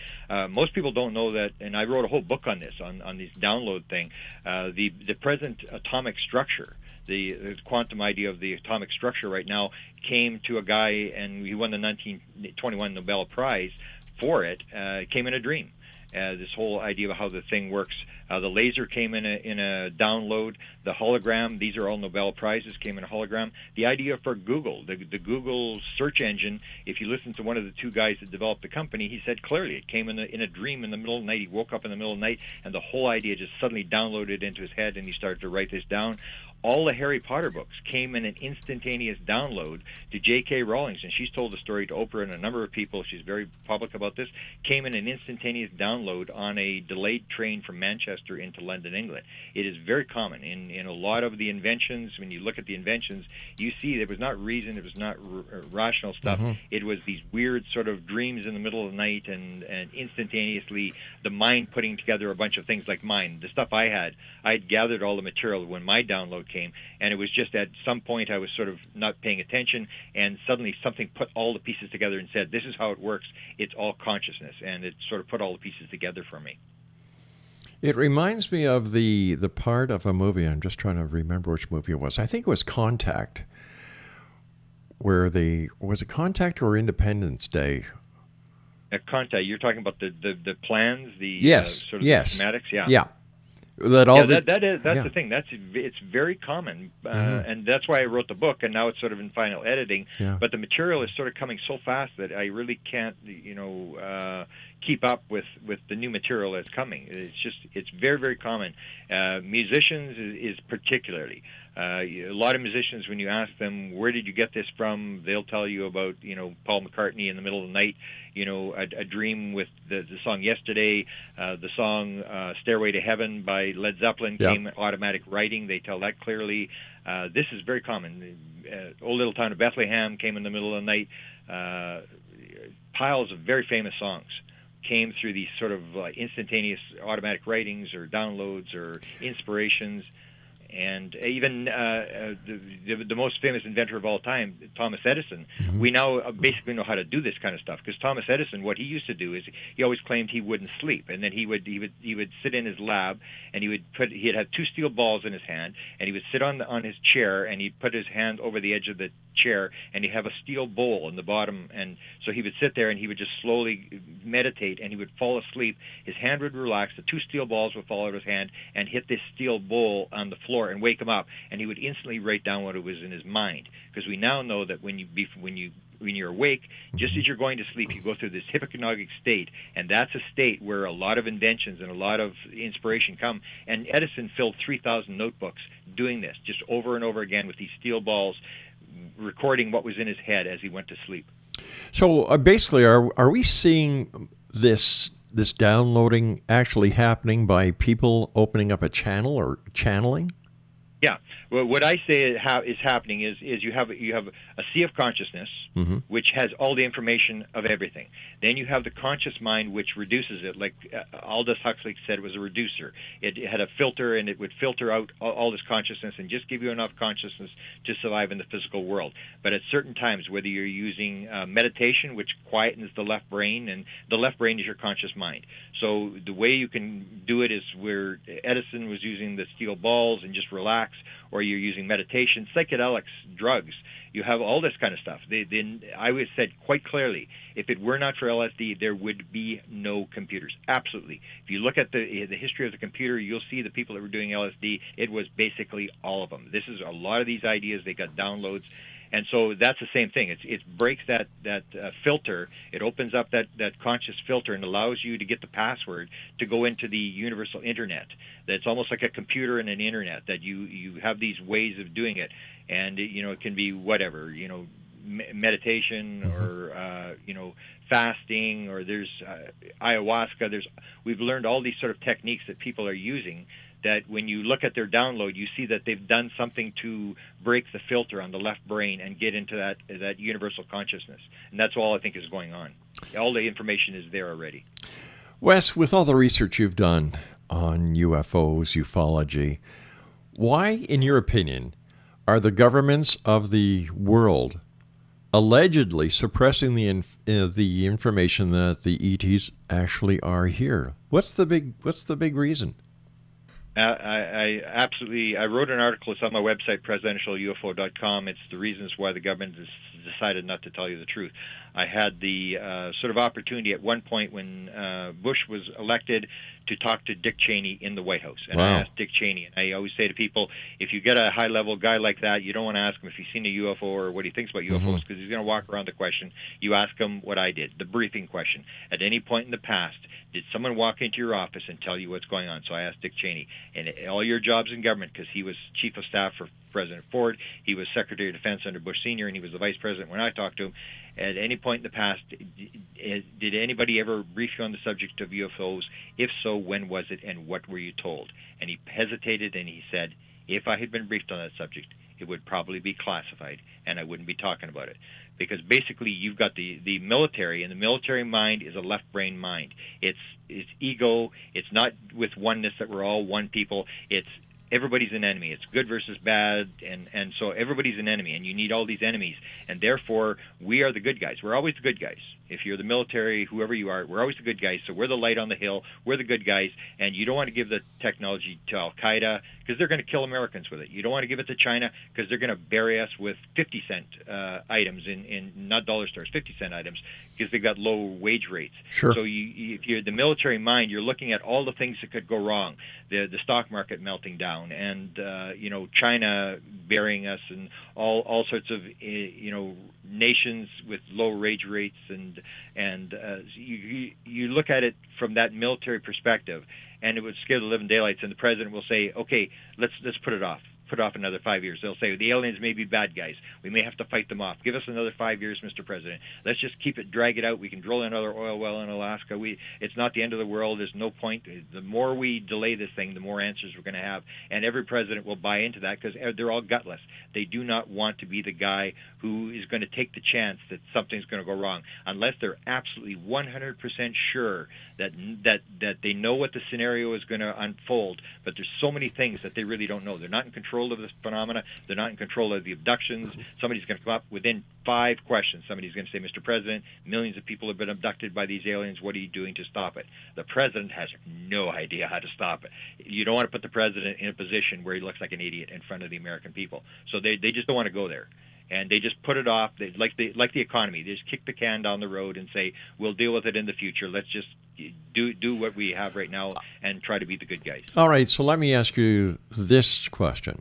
Most people don't know that, and I wrote a whole book on this, on this download thing. The present atomic structure, the quantum idea of the atomic structure right now came to a guy, and he won the 1921 Nobel Prize for it. Came in a dream. This whole idea of how the thing works. The laser came in a download. The hologram, these are all Nobel Prizes, came in a hologram. The idea for Google, the Google search engine, if you listen to one of the 2 guys that developed the company, he said clearly it came in a dream in the middle of the night. He woke up in the middle of the night, and the whole idea just suddenly downloaded into his head, and he started to write this down. All the Harry Potter books came in an instantaneous download to J.K. Rowling, and she's told the story to Oprah and a number of people. She's very public about this. Came in an instantaneous download on a delayed train from Manchester into London, England. It is very common in a lot of the inventions. When you look at the inventions, you see there was not reason, it was not rational stuff. Mm-hmm. It was these weird sort of dreams in the middle of the night, and instantaneously the mind putting together a bunch of things like mine. The stuff I had gathered all the material when my download came, and it was just at some point I was sort of not paying attention, and suddenly something put all the pieces together and said, this is how it works. It's all consciousness, and it sort of put all the pieces together for me.
It reminds me of the part of a movie, I'm just trying to remember which movie it was. I think it was Contact, where was it Contact or Independence Day?
Contact, you're talking about the plans,
yes,
sort of the schematics?
Yeah.
That's the thing. It's very common, and that's why I wrote the book. And now it's sort of in final editing. Yeah. But the material is sort of coming so fast that I really can't, keep up with the new material that's coming. It's very, very common. Musicians is particularly. A lot of musicians, when you ask them, where did you get this from, they'll tell you about, Paul McCartney in the middle of the night, a dream with the song Yesterday, the song Stairway to Heaven by Led Zeppelin came automatic writing. They tell that clearly. This is very common. Old Little Town of Bethlehem came in the middle of the night. Piles of very famous songs came through these sort of instantaneous automatic writings or downloads or inspirations. And even the most famous inventor of all time, Thomas Edison, we now basically know how to do this kind of stuff. Because Thomas Edison, what he used to do is he always claimed he wouldn't sleep, and then he would sit in his lab, and he'd have 2 steel balls in his hand, and he would sit on his chair, and he'd put his hand over the edge of the chair, and he'd have a steel bowl in the bottom, and so he would sit there and he would just slowly meditate, and he would fall asleep. His hand would relax, the 2 steel balls would fall out of his hand and hit this steel bowl on the floor and wake him up, and he would instantly write down what it was in his mind. Because we now know that when you're awake, just as you're going to sleep, you go through this hypnagogic state, and that's a state where a lot of inventions and a lot of inspiration come. And Edison filled 3,000 notebooks doing this, just over and over again with these steel balls, recording what was in his head as he went to sleep.
So basically, are we seeing this downloading actually happening by people opening up a channel or channeling?
Yeah. Well, what I say is happening is you have a sea of consciousness, which has all the information of everything. Then you have the conscious mind, which reduces it, like Aldous Huxley said, it was a reducer. It had a filter, and it would filter out all this consciousness and just give you enough consciousness to survive in the physical world. But at certain times, whether you're using meditation, which quietens the left brain, and the left brain is your conscious mind. So the way you can do it is where Edison was using the steel balls and just relax, or you're using meditation, psychedelics, drugs. You have all this kind of stuff. I would said quite clearly, if it were not for LSD, there would be no computers. Absolutely. If you look at the history of the computer, you'll see the people that were doing LSD, it was basically all of them. This is a lot of these ideas, they got downloads. And so that's the same thing. It breaks that filter. It opens up that conscious filter and allows you to get the password to go into the universal internet. That's almost like a computer and an internet, that you have these ways of doing it. And, it can be whatever, meditation or, fasting, or there's ayahuasca. We've learned all these sort of techniques that people are using, that when you look at their download, you see that they've done something to break the filter on the left brain and get into that universal consciousness. And that's all I think is going on. All the information is there already.
Wes, with all the research you've done on UFOs, ufology, why, in your opinion, are the governments of the world allegedly suppressing the information that the ETs actually are here? What's the big reason?
I absolutely. I wrote an article. It's on my website, presidentialufo.com. It's the reasons why the government has decided not to tell you the truth. I had the sort of opportunity at one point when Bush was elected to talk to Dick Cheney in the White House. And I asked Dick Cheney, and I always say to people, if you get a high-level guy like that, you don't want to ask him if he's seen a UFO or what he thinks about UFOs, because he's going to walk around the question. You ask him what I did, the briefing question. At any point in the past, did someone walk into your office and tell you what's going on? So I asked Dick Cheney. And all your jobs in government, because he was chief of staff for President Ford, he was Secretary of Defense under Bush Sr., and he was the vice president when I talked to him. At any point in the past, did anybody ever brief you on the subject of UFOs? If so, when was it, and what were you told? And he hesitated, and he said, if I had been briefed on that subject, it would probably be classified, and I wouldn't be talking about it. Because basically you've got the military, and the military mind is a left brain mind. It's ego. It's not with oneness, that we're all one people. It's everybody's an enemy. It's good versus bad, and so everybody's an enemy, and you need all these enemies. And therefore, we are the good guys. We're always the good guys. If you're the military, whoever you are, we're always the good guys. So we're the light on the hill. We're the good guys, and you don't want to give the technology to Al-Qaeda, because they're going to kill Americans with it. You don't want to give it to China, because they're going to bury us with 50-cent items in not dollar stores, 50-cent items, because they've got low wage rates.
Sure.
So if you're the military mind, you're looking at all the things that could go wrong. The stock market melting down, and China burying us, and all sorts of nations with low wage rates, and you look at it from that military perspective, and it would scare the living daylights. And the president will say, "Okay, let's put it off. Put off another 5 years." They'll say the aliens may be bad guys. We may have to fight them off. Give us another 5 years, Mr. President. Let's just drag it out. We can drill another oil well in Alaska. It's not the end of the world. There's no point. The more we delay this thing, the more answers we're going to have. And every president will buy into that, because they're all gutless. They do not want to be the guy who is going to take the chance that something's going to go wrong, unless they're absolutely 100% sure that they know what the scenario is going to unfold. But there's so many things that they really don't know. They're not in control of this phenomena. They're not in control of the abductions. Somebody's going to come up within 5 questions. Somebody's going to say, Mr. President, millions of people have been abducted by these aliens. What are you doing to stop it? The president has no idea how to stop it. You don't want to put the president in a position where he looks like an idiot in front of the American people. So they just don't want to go there. And they just put it off. Like the economy. They just kick the can down the road and say, we'll deal with it in the future. Let's just do what we have right now and try to be the good guys.
All right, so let me ask you this question.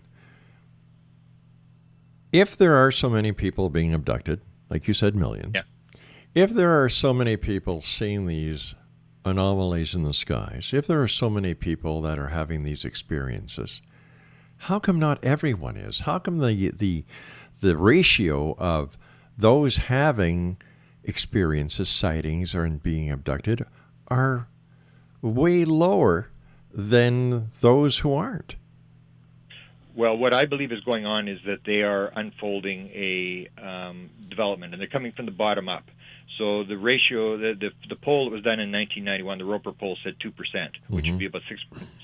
If there are so many people being abducted, like you said, millions,
yeah.
If there are so many people seeing these anomalies in the skies, if there are so many people that are having these experiences, how come not everyone is? How come the ratio of those having experiences, sightings, or being abducted are way lower than those who aren't?
Well, what I believe is going on is that they are unfolding a development, and they're coming from the bottom up. So the ratio, the poll that was done in 1991, the Roper poll said 2%, which would be about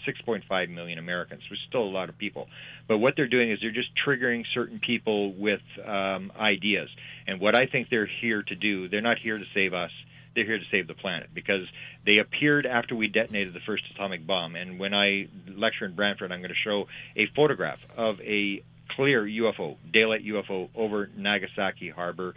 6.5 million Americans, which is still a lot of people. But what they're doing is they're just triggering certain people with ideas. And what I think they're here to do, they're not here to save us. They're here to save the planet, because they appeared after we detonated the first atomic bomb. And when I lecture in Brantford, I'm going to show a photograph of a clear UFO, daylight UFO over Nagasaki Harbor,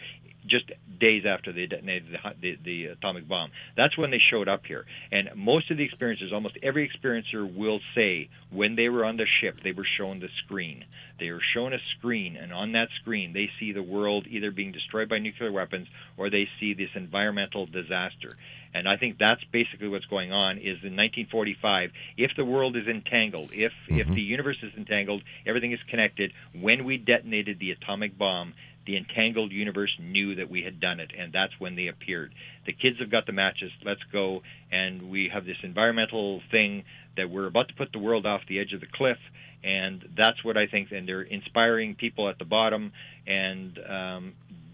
just days after they detonated the atomic bomb. That's when they showed up here. And most of the experiencers, almost every experiencer will say when they were on the ship, they were shown the screen. They were shown a screen, and on that screen they see the world either being destroyed by nuclear weapons or they see this environmental disaster. And I think that's basically what's going on is in 1945, if the world is entangled, if the universe is entangled, everything is connected, when we detonated the atomic bomb, the entangled universe knew that we had done it, and that's when they appeared. The kids have got the matches, let's go, and we have this environmental thing that we're about to put the world off the edge of the cliff, and that's what I think, and they're inspiring people at the bottom, and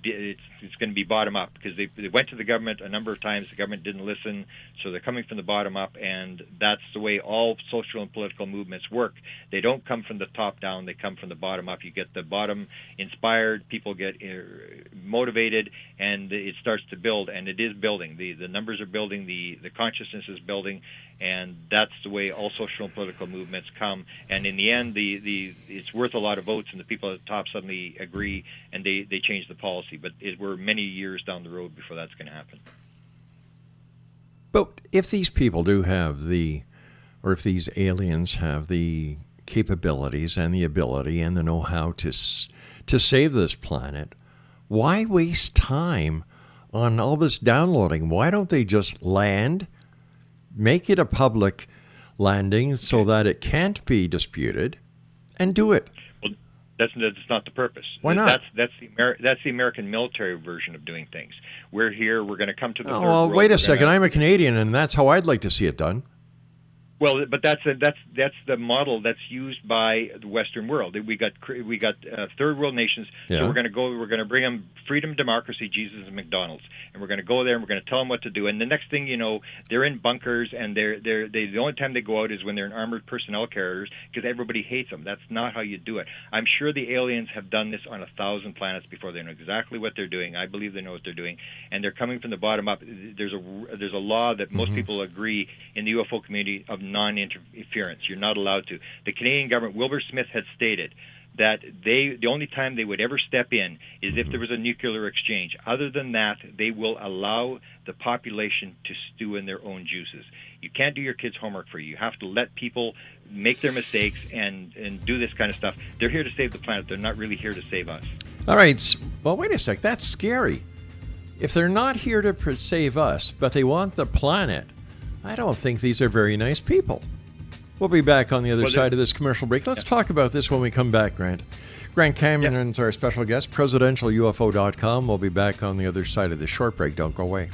it's going to be bottom up, because they went to the government a number of times, the government didn't listen, so they're coming from the bottom up, and that's the way all social and political movements work. They don't come from the top down, they come from the bottom up. You get the bottom inspired, people get motivated, and it starts to build, and it is building. The numbers are building, the consciousness is building, and that's the way all social and political movements come. And in the end, it's worth a lot of votes, and the people at the top suddenly agree, and they change the policy. But we're many years down the road before that's going to happen.
But if these people do have or if these aliens have the capabilities and the ability and the know-how to save this planet, why waste time on all this downloading? Why don't they just land, make it a public landing so that it can't be disputed, and do it?
Well, that's not the purpose.
Why not?
That's the American military version of doing things. We're here. We're going to come to the third
well,
world.
wait a second. I'm a Canadian, and that's how I'd like to see it done.
Well, but that's the model that's used by the Western world. We got third world nations, so we're going to bring them freedom, democracy, Jesus, and McDonald's, and we're going to go there and we're going to tell them what to do. And the next thing you know, they're in bunkers, and the only time they go out is when they're in armored personnel carriers because everybody hates them. That's not how you do it. I'm sure the aliens have done this on 1,000 planets before. They know exactly what they're doing. I believe they know what they're doing, and they're coming from the bottom up. There's a law that most people agree in the UFO community of non-interference. You're not allowed to. The Canadian government, Wilbur Smith had stated that the only time they would ever step in is if there was a nuclear exchange. Other than that, they will allow the population to stew in their own juices. You can't do your kids' homework for you. You have to let people make their mistakes and do this kind of stuff. They're here to save the planet. They're not really here to save us.
All right. Well, wait a sec. That's scary. If they're not here to save us, but they want the planet, I don't think these are very nice people. We'll be back on the other side of this commercial break. Let's talk about this when we come back, Grant. Grant Cameron's our special guest, presidentialufo.com. We'll be back on the other side of this short break. Don't go away.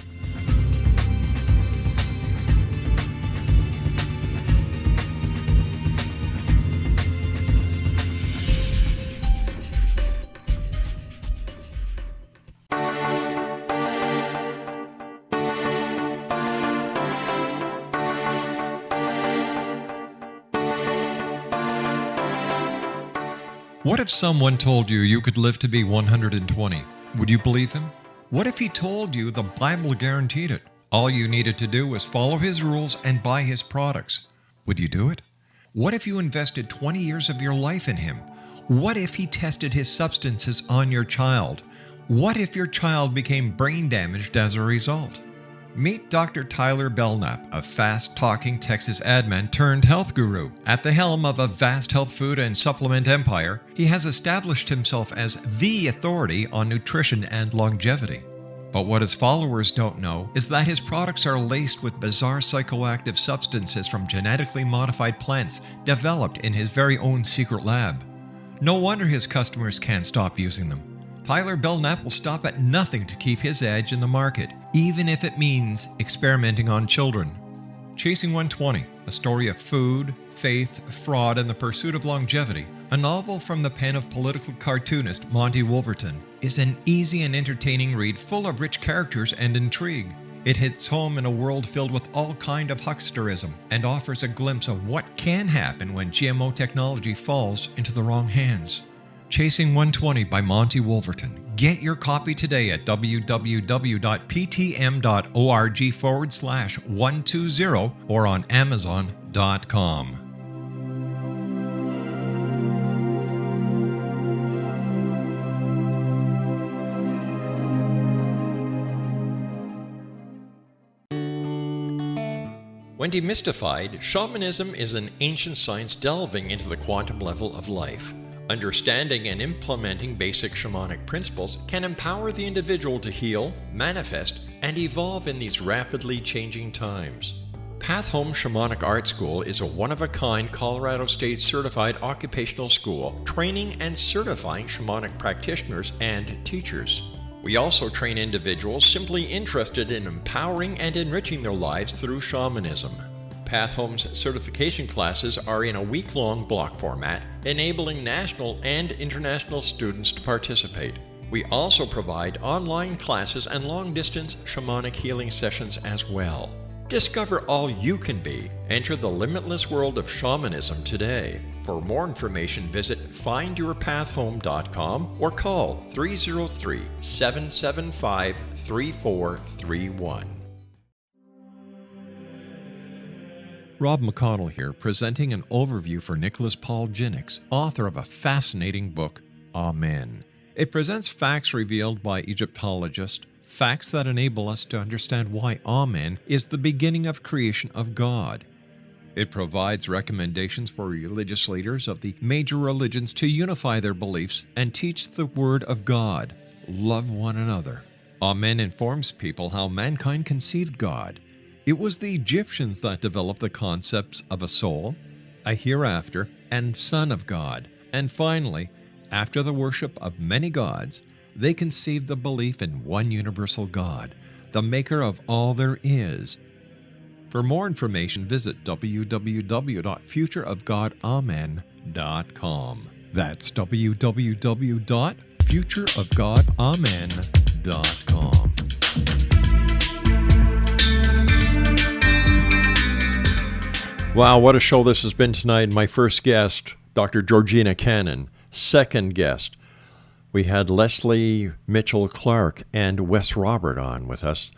What if someone told you you could live to be 120? Would you believe him? What if he told you the Bible guaranteed it? All you needed to do was follow his rules and buy his products. Would you do it? What if you invested 20 years of your life in him? What if he tested his substances on your child? What if your child became brain damaged as a result? Meet Dr. Tyler Belknap, a fast-talking Texas admin turned health guru. At the helm of a vast health food and supplement empire, he has established himself as the authority on nutrition and longevity. But what his followers don't know is that his products are laced with bizarre psychoactive substances from genetically modified plants developed in his very own secret lab. No wonder his customers can't stop using them. Tyler Belknap will stop at nothing to keep his edge in the market, even if it means experimenting on children. Chasing 120, a story of food, faith, fraud, and the pursuit of longevity, a novel from the pen of political cartoonist Monty Wolverton, is an easy and entertaining read full of rich characters and intrigue. It hits home in a world filled with all kind of hucksterism and offers a glimpse of what can happen when GMO technology falls into the wrong hands. Chasing 120 by Monty Wolverton. Get your copy today at www.ptm.org/120 or on Amazon.com.
When demystified, shamanism is an ancient science delving into the quantum level of life. Understanding and implementing basic shamanic principles can empower the individual to heal, manifest, and evolve in these rapidly changing times. Path Home Shamanic Art School is a one-of-a-kind Colorado State certified occupational school training and certifying shamanic practitioners and teachers. We also train individuals simply interested in empowering and enriching their lives through shamanism. Path Home's certification classes are in a week-long block format, enabling national and international students to participate. We also provide online classes and long-distance shamanic healing sessions as well. Discover all you can be. Enter the limitless world of shamanism today. For more information, visit findyourpathhome.com or call 303-775-3431.
Rob McConnell here, presenting an overview for Nicholas Paul Jennings, author of a fascinating book, Amen. It presents facts revealed by Egyptologists, facts that enable us to understand why Amen is the beginning of creation of God. It provides recommendations for religious leaders of the major religions to unify their beliefs and teach the Word of God. Love one another. Amen informs people how mankind conceived God. It was the Egyptians that developed the concepts of a soul, a hereafter, and Son of God. And finally, after the worship of many gods, they conceived the belief in one universal God, the maker of all there is. For more information, visit www.futureofgodamen.com. That's www.futureofgodamen.com. Wow, what a show this has been tonight. My first guest, Dr. Georgina Cannon. Second guest, we had Leslie Mitchell-Clark and Wes Robert on with us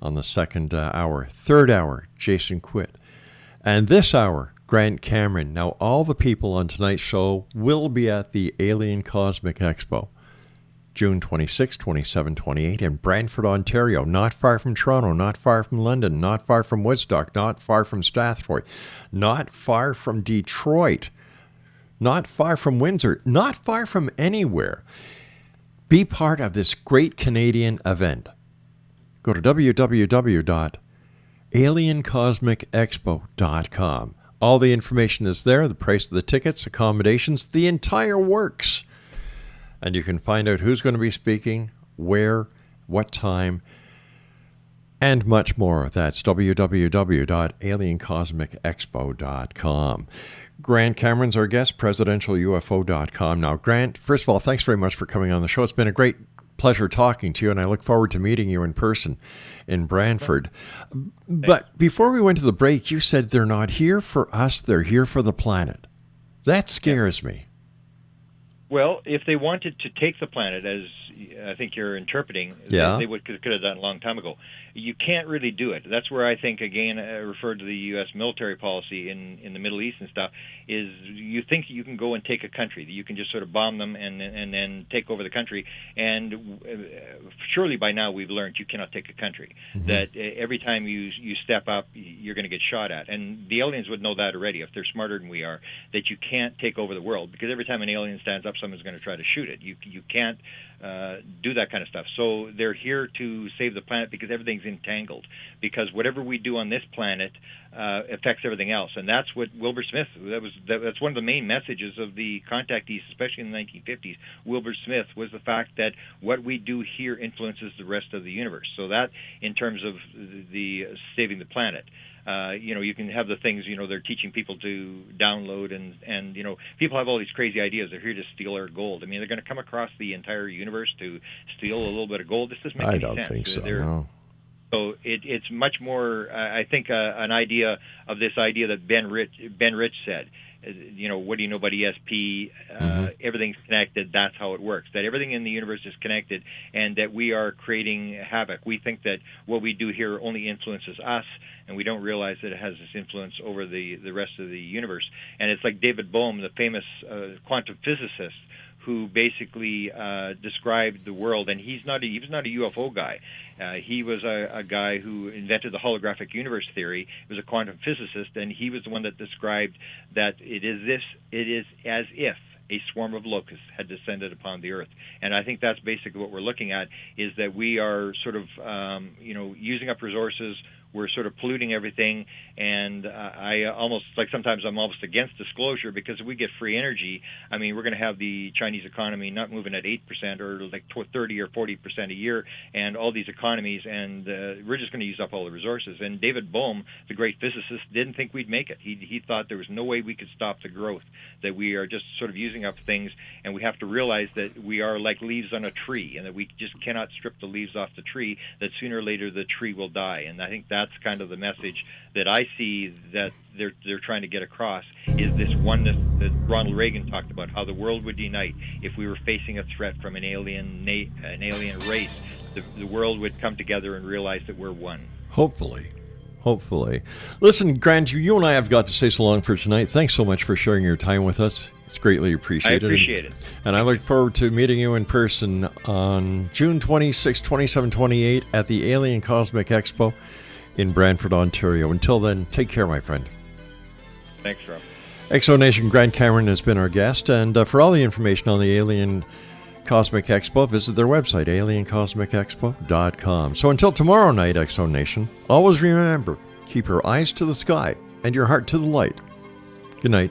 on the second hour. Third hour, Jason Quitt. And this hour, Grant Cameron. Now, all the people on tonight's show will be at the Alien Cosmic Expo, June 26, 27, 28 in Brantford, Ontario, not far from Toronto, not far from London, not far from Woodstock, not far from Strathroy, not far from Detroit, not far from Windsor, not far from anywhere. Be part of this great Canadian event. Go to www.aliencosmicexpo.com. All the information is there, the price of the tickets, accommodations, the entire works. And you can find out who's going to be speaking, where, what time, and much more. That's www.aliencosmicexpo.com. Grant Cameron's our guest, presidentialufo.com. Now, Grant, first of all, thanks very much for coming on the show. It's been a great pleasure talking to you, and I look forward to meeting you in person in Brantford. But before we went to the break, you said they're not here for us, they're here for the planet. That scares me.
Well, if they wanted to take the planet, as I think you're interpreting, they could have done a long time ago. You can't really do it. That's where I think, again, I referred to the U.S. military policy in the Middle East and stuff, is you think you can go and take a country, that you can just sort of bomb them and then take over the country. And surely by now we've learned you cannot take a country, that every time you step up, you're going to get shot at. And the aliens would know that already, if they're smarter than we are, that you can't take over the world, because every time an alien stands up, someone's going to try to shoot it. You can't do that kind of stuff. So they're here to save the planet, because everything's entangled, because whatever we do on this planet affects everything else. And that's what Wilbur Smith, that's one of the main messages of the contactees, especially in the 1950s. Wilbur Smith was the fact that what we do here influences the rest of the universe. So that, in terms of the saving the planet, you can have the things, they're teaching people to download, and people have all these crazy ideas. They're here to steal our gold. I mean, they're going to come across the entire universe to steal a little bit of gold. This doesn't make any sense.
I don't think so, no.
So it's much more, I think, an idea of this idea that Ben Rich said. What do you know about ESP? Everything's connected. That's how it works. That everything in the universe is connected, and that we are creating havoc. We think that what we do here only influences us, and we don't realize that it has this influence over the rest of the universe. And it's like David Bohm, the famous quantum physicist, who basically described the world, and he was not a UFO guy. He was a guy who invented the holographic universe theory. He was a quantum physicist, and he was the one that described that it is as if a swarm of locusts had descended upon the earth. And I think that's basically what we're looking at, is that we are sort of using up resources. We're sort of polluting everything, and I almost, like, sometimes I'm almost against disclosure, because if we get free energy, I mean, we're going to have the Chinese economy not moving at 8% or like 30 or 40% a year, and all these economies, and we're just going to use up all the resources. And David Bohm, the great physicist, didn't think we'd make it. He thought there was no way we could stop the growth, that we are just sort of using up things, and we have to realize that we are like leaves on a tree, and that we just cannot strip the leaves off the tree, that sooner or later the tree will die. And I think that's kind of the message that I see that they're trying to get across, is this oneness that Ronald Reagan talked about, how the world would unite if we were facing a threat from an alien race. The world would come together and realize that we're one.
Hopefully. Listen, Grant, you and I have got to say so long for tonight. Thanks so much for sharing your time with us. It's greatly appreciated.
I appreciate it.
And I look forward to meeting you in person on June 26, 27, 28 at the Alien Cosmic Expo in Brantford, Ontario. Until then, take care, my friend.
Thanks, Rob.
Exonation Grant Cameron has been our guest, and for all the information on the Alien Cosmic Expo, visit their website, aliencosmicexpo.com. So until tomorrow night, Exonation, always remember, keep your eyes to the sky and your heart to the light. Good night.